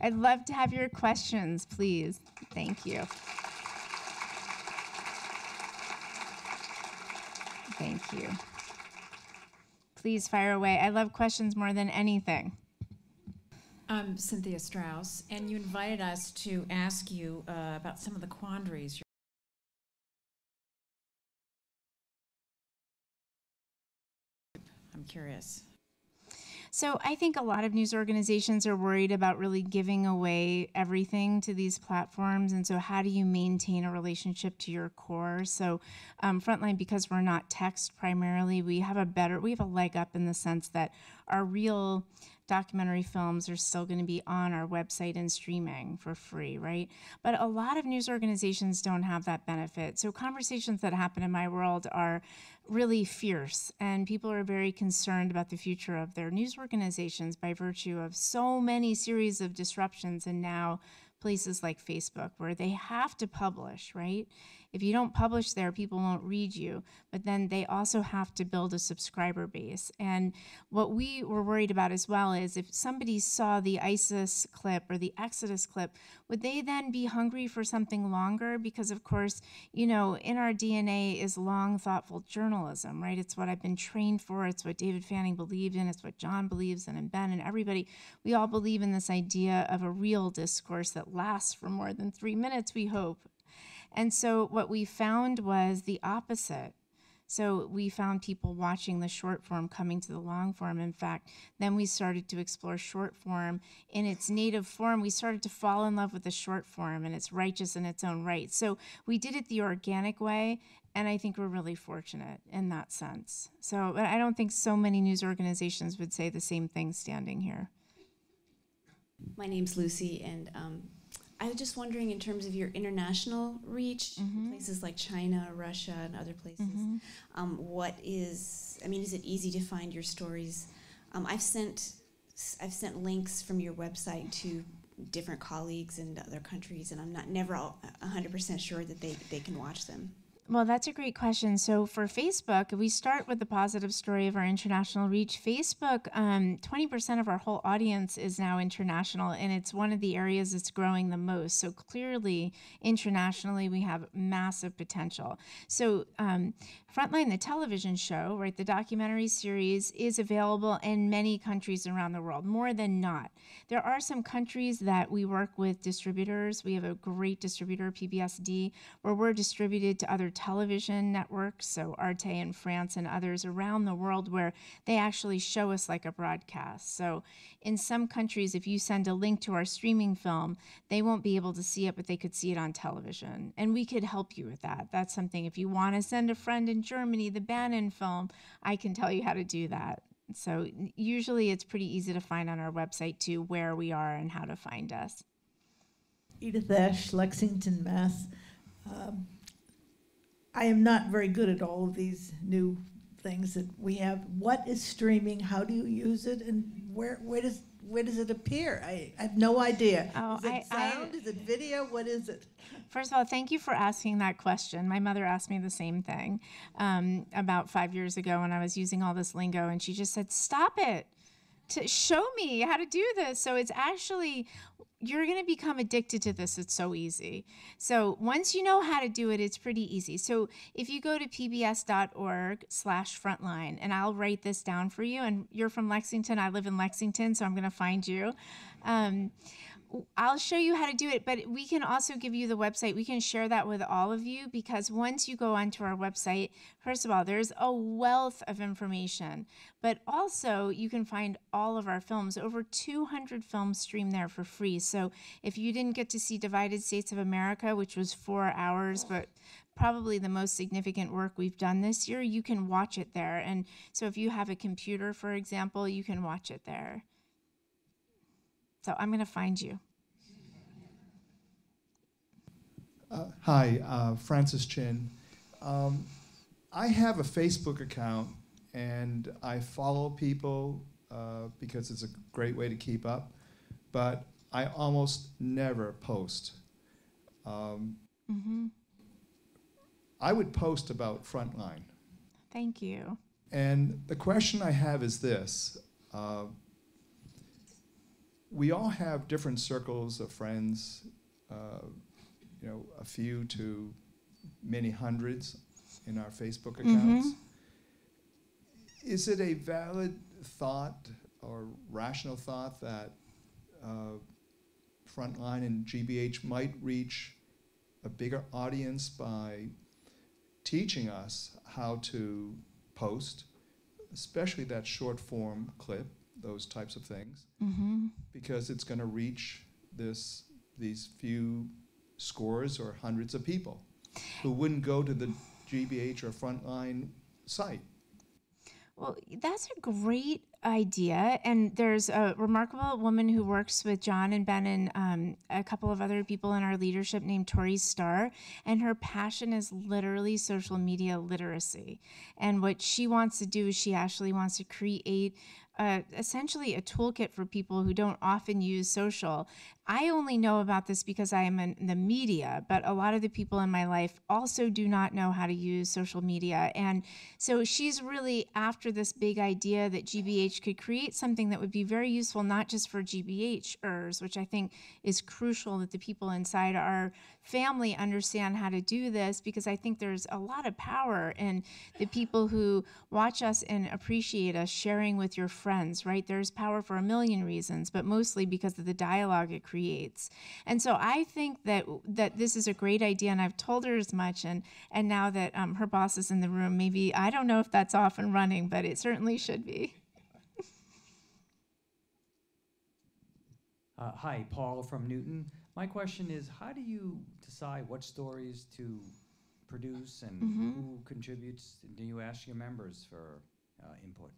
I'd love to have your questions, please. Thank you. Thank you. Please fire away. I love questions more than anything. I'm Cynthia Strauss, and you invited us to ask you about some of the quandaries. I'm curious. So I think a lot of news organizations are worried about really giving away everything to these platforms. And so how do you maintain a relationship to your core? So Frontline, because we're not text primarily, we have a leg up in the sense that our real documentary films are still going to be on our website and streaming for free, right? But a lot of news organizations don't have that benefit. So conversations that happen in my world are really fierce, and people are very concerned about the future of their news organizations by virtue of so many series of disruptions, and now places like Facebook where they have to publish, right? If you don't publish there, people won't read you, but then they also have to build a subscriber base. And what we were worried about as well is if somebody saw the ISIS clip or the Exodus clip, would they then be hungry for something longer? Because of course, you know, in our DNA is long, thoughtful journalism, right? It's what I've been trained for. It's what David Fanning believed in. It's what John believes in, and Ben and everybody. We all believe in this idea of a real discourse that lasts for more than 3 minutes, we hope. And so what we found was the opposite. So we found people watching the short form coming to the long form. In fact, then we started to explore short form in its native form. We started to fall in love with the short form, and it's righteous in its own right. So we did it the organic way, and I think we're really fortunate in that sense. So but I don't think so many news organizations would say the same thing standing here. My name's Lucy, and I was just wondering, in terms of your international reach, places like China, Russia, and other places, is it easy to find your stories? I've sent links from your website to different colleagues in other countries, and I'm never 100% sure that they can watch them. Well, that's a great question. So for Facebook, we start with the positive story of our international reach. Facebook, 20% of our whole audience is now international, and it's one of the areas that's growing the most. So clearly, internationally, we have massive potential. So Frontline, the television show, right, the documentary series, is available in many countries around the world, more than not. There are some countries that we work with distributors. We have a great distributor, PBSD, where we're distributed to other television networks, so Arte in France and others around the world, where they actually show us like a broadcast. So in some countries, if you send a link to our streaming film, they won't be able to see it, but they could see it on television. And we could help you with that. That's something, if you want to send a friend in Germany the Bannon film, I can tell you how to do that. So usually it's pretty easy to find on our website too where we are and how to find us. Edith Esch, Lexington, Mass. I am not very good at all of these new things that we have. What is streaming? How do you use it? And where does it appear? I have no idea. Oh, is it sound? Is it video? What is it? First of all, thank you for asking that question. My mother asked me the same thing about 5 years ago when I was using all this lingo, and she just said, "Stop it. To show me how to do this." So it's actually, you're going to become addicted to this. It's so easy. So once you know how to do it, it's pretty easy. So if you go to pbs.org/frontline, and I'll write this down for you, and you're from Lexington, I live in Lexington, so I'm going to find you. I'll show you how to do it, but we can also give you the website. We can share that with all of you, because once you go onto our website, first of all, there's a wealth of information, but also you can find all of our films. Over 200 films stream there for free. So if you didn't get to see Divided States of America, which was 4 hours, but probably the most significant work we've done this year, you can watch it there. And so if you have a computer, for example, you can watch it there. So I'm going to find you. Hi, Francis Chin. I have a Facebook account, and I follow people because it's a great way to keep up, but I almost never post. I would post about Frontline. Thank you. And the question I have is this. we all have different circles of friends, a few to many hundreds in our Facebook accounts. Is it a valid thought or rational thought that Frontline and GBH might reach a bigger audience by teaching us how to post, especially that short form clip, those types of things, because it's going to reach these few scores or hundreds of people who wouldn't go to the GBH or Frontline site? Well, that's a great idea. And there's a remarkable woman who works with John and Ben and a couple of other people in our leadership named Tori Starr. And her passion is literally social media literacy. And what she wants to do is she actually wants to create essentially a toolkit for people who don't often use social. I only know about this because I am in the media, but a lot of the people in my life also do not know how to use social media. And so she's really after this big idea that GBH could create something that would be very useful, not just for GBHers, which I think is crucial that the people inside our family understand how to do this, because I think there's a lot of power in the people who watch us and appreciate us sharing with your friends, right? There's power for a million reasons, but mostly because of the dialogue it creates. And so I think that this is a great idea, and I've told her as much, and now that her boss is in the room, maybe, I don't know if that's off and running, but it certainly should be. Hi, Paul from Newton. My question is, how do you decide what stories to produce and who contributes? Do you ask your members for input?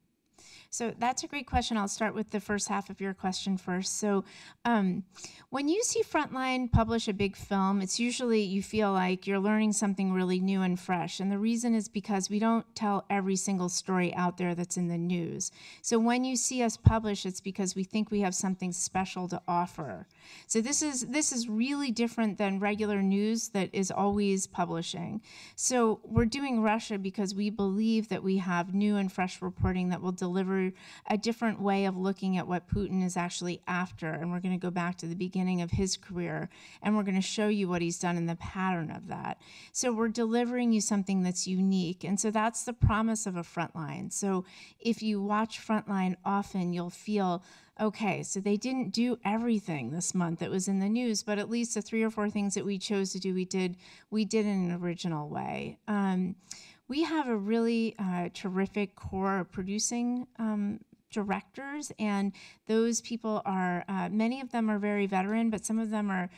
So that's a great question. I'll start with the first half of your question first. So when you see Frontline publish a big film, it's usually you feel like you're learning something really new and fresh. And the reason is because we don't tell every single story out there that's in the news. So when you see us publish, it's because we think we have something special to offer. So this is really different than regular news that is always publishing. So we're doing Russia because we believe that we have new and fresh reporting that will deliver a different way of looking at what Putin is actually after. And we're going to go back to the beginning of his career, and we're going to show you what he's done in the pattern of that. So we're delivering you something that's unique. And so that's the promise of a Frontline. So if you watch Frontline often, you'll feel, okay, so they didn't do everything this month that was in the news, but at least the 3 or 4 things that we chose to do, we did in an original way. We have a really terrific core of producing directors, and those people are, many of them are very veteran, but some of them are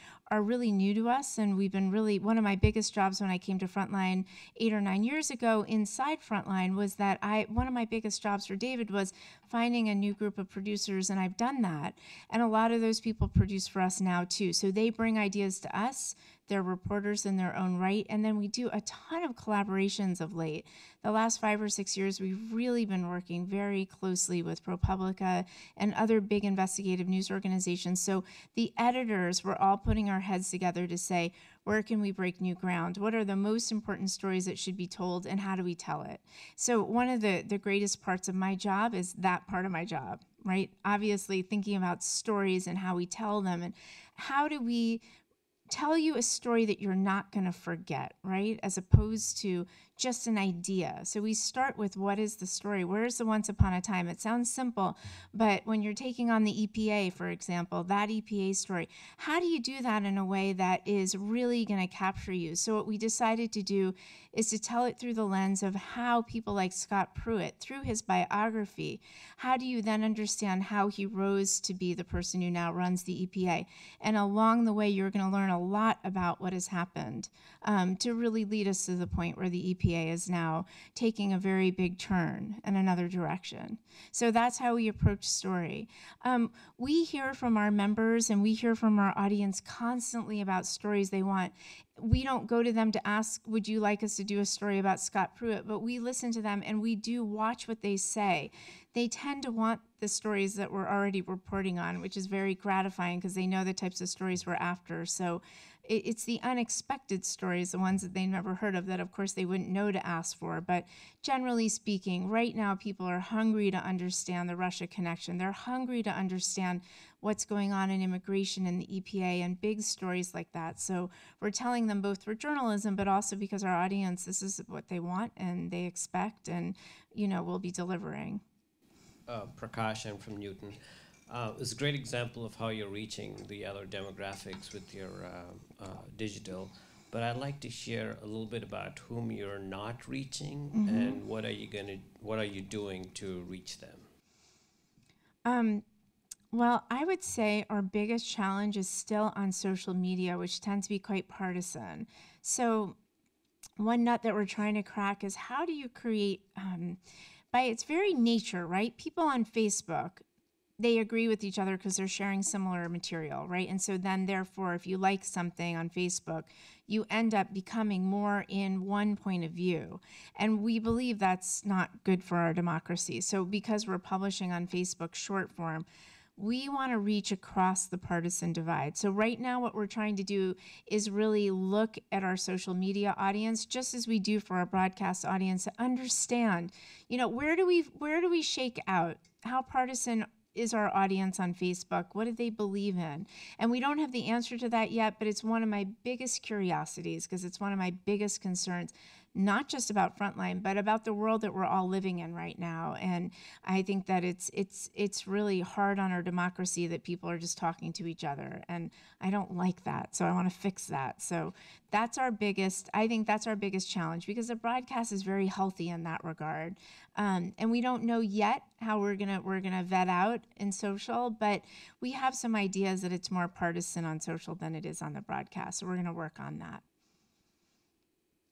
really new to us, and we've been really, one of my biggest jobs when I came to Frontline 8 or 9 years ago inside Frontline was that one of my biggest jobs for David was finding a new group of producers, and I've done that, and a lot of those people produce for us now too, so they bring ideas to us. They're reporters in their own right, and then we do a ton of collaborations of late. The last 5 or 6 years, we've really been working very closely with ProPublica and other big investigative news organizations. So the editors, we're all putting our heads together to say, where can we break new ground? What are the most important stories that should be told, and how do we tell it? So one of the greatest parts of my job is that part of my job, right? Obviously, thinking about stories and how we tell them, and how do we tell you a story that you're not going to forget, right? As opposed to just an idea. So we start with, what is the story? Where's the once upon a time? It sounds simple, but when you're taking on the EPA, for example, that EPA story, how do you do that in a way that is really going to capture you? So what we decided to do is to tell it through the lens of how people like Scott Pruitt, through his biography, how do you then understand how he rose to be the person who now runs the EPA? And along the way, you're going to learn a lot about what has happened to really lead us to the point where the EPA is now taking a very big turn in another direction. So that's how we approach story. We hear from our members and we hear from our audience constantly about stories they want. We don't go to them to ask, would you like us to do a story about Scott Pruitt? But we listen to them and we do watch what they say. They tend to want the stories that we're already reporting on, which is very gratifying because they know the types of stories we're after. So it's the unexpected stories, the ones that they never heard of, that of course they wouldn't know to ask for. But generally speaking, right now people are hungry to understand the Russia connection. They're hungry to understand what's going on in immigration and the EPA and big stories like that. So we're telling them both for journalism, but also because our audience, this is what they want and they expect, and, you know, we'll be delivering. Prakash, I'm from Newton. It's a great example of how you're reaching the other demographics with your digital. But I'd like to share a little bit about whom you're not reaching and what are you doing to reach them? Well, I would say our biggest challenge is still on social media, which tends to be quite partisan. So one nut that we're trying to crack is how do you create, by its very nature, right? People on Facebook, they agree with each other because they're sharing similar material, right? And so then therefore, if you like something on Facebook, you end up becoming more in one point of view. And we believe that's not good for our democracy. So because we're publishing on Facebook short form, we want to reach across the partisan divide. So right now what we're trying to do is really look at our social media audience, just as we do for our broadcast audience, to understand, you know, where do we shake out? How partisan is our audience on Facebook? What do they believe in? And we don't have the answer to that yet, but it's one of my biggest curiosities because it's one of my biggest concerns, not just about Frontline, but about the world that we're all living in right now. And I think that it's really hard on our democracy that people are just talking to each other. And I don't like that. So I want to fix that. So that's our biggest, I think that's our biggest challenge, because the broadcast is very healthy in that regard. And we don't know yet how we're gonna vet out in social, but we have some ideas that it's more partisan on social than it is on the broadcast. So we're gonna work on that.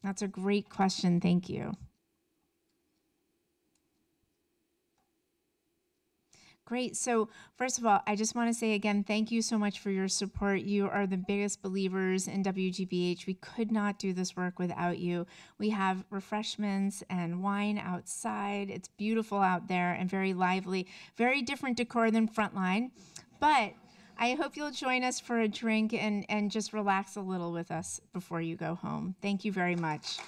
That's a great question. Thank you. Great. So first of all, I just want to say again, thank you so much for your support. You are the biggest believers in WGBH. We could not do this work without you. We have refreshments and wine outside. It's beautiful out there and very lively, very different decor than Frontline. But I hope you'll join us for a drink and just relax a little with us before you go home. Thank you very much.